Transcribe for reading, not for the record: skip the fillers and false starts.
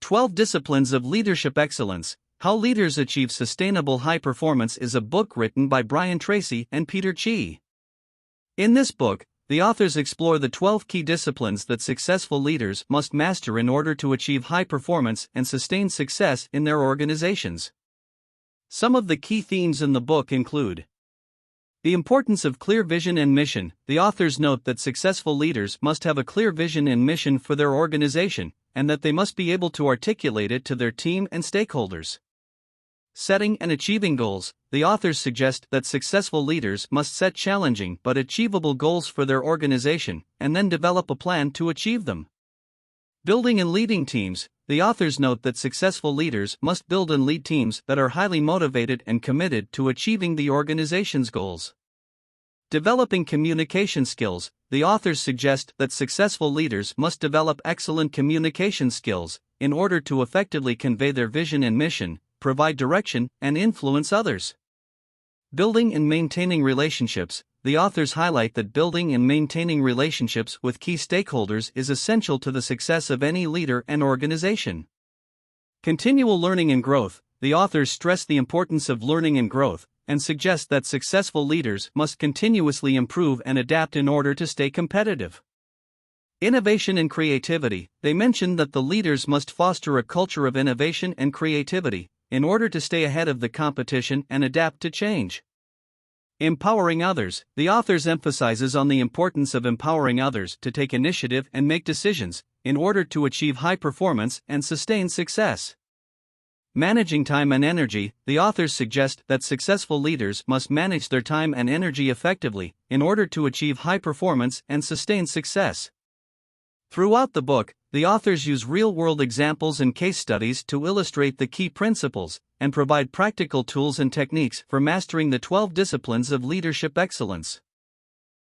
12 Disciplines of Leadership Excellence: How Leaders Achieve Sustainable High Performance is a book written by Brian Tracy and Peter Chi. In this book, the authors explore the 12 key disciplines that successful leaders must master in order to achieve high performance and sustain success in their organizations. Some of the key themes in the book include the importance of clear vision and mission. The authors note that successful leaders must have a clear vision and mission for their organization, and that they must be able to articulate it to their team and stakeholders. Setting and achieving goals. The authors suggest that successful leaders must set challenging but achievable goals for their organization, and then develop a plan to achieve them. Building and leading teams. The authors note that successful leaders must build and lead teams that are highly motivated and committed to achieving the organization's goals. Developing communication skills. The authors suggest that successful leaders must develop excellent communication skills in order to effectively convey their vision and mission, provide direction, and influence others. Building and maintaining relationships. The authors highlight that building and maintaining relationships with key stakeholders is essential to the success of any leader and organization. Continual learning and growth. The authors stress the importance of learning and growth, and suggest that successful leaders must continuously improve and adapt in order to stay competitive. Innovation and creativity. They mention that the leaders must foster a culture of innovation and creativity in order to stay ahead of the competition and adapt to change. Empowering others. The authors emphasizes on the importance of empowering others to take initiative and make decisions in order to achieve high performance and sustain success. Managing time and energy. The authors suggest that successful leaders must manage their time and energy effectively in order to achieve high performance and sustain success. Throughout the book, the authors use real-world examples and case studies to illustrate the key principles and provide practical tools and techniques for mastering the 12 disciplines of leadership excellence.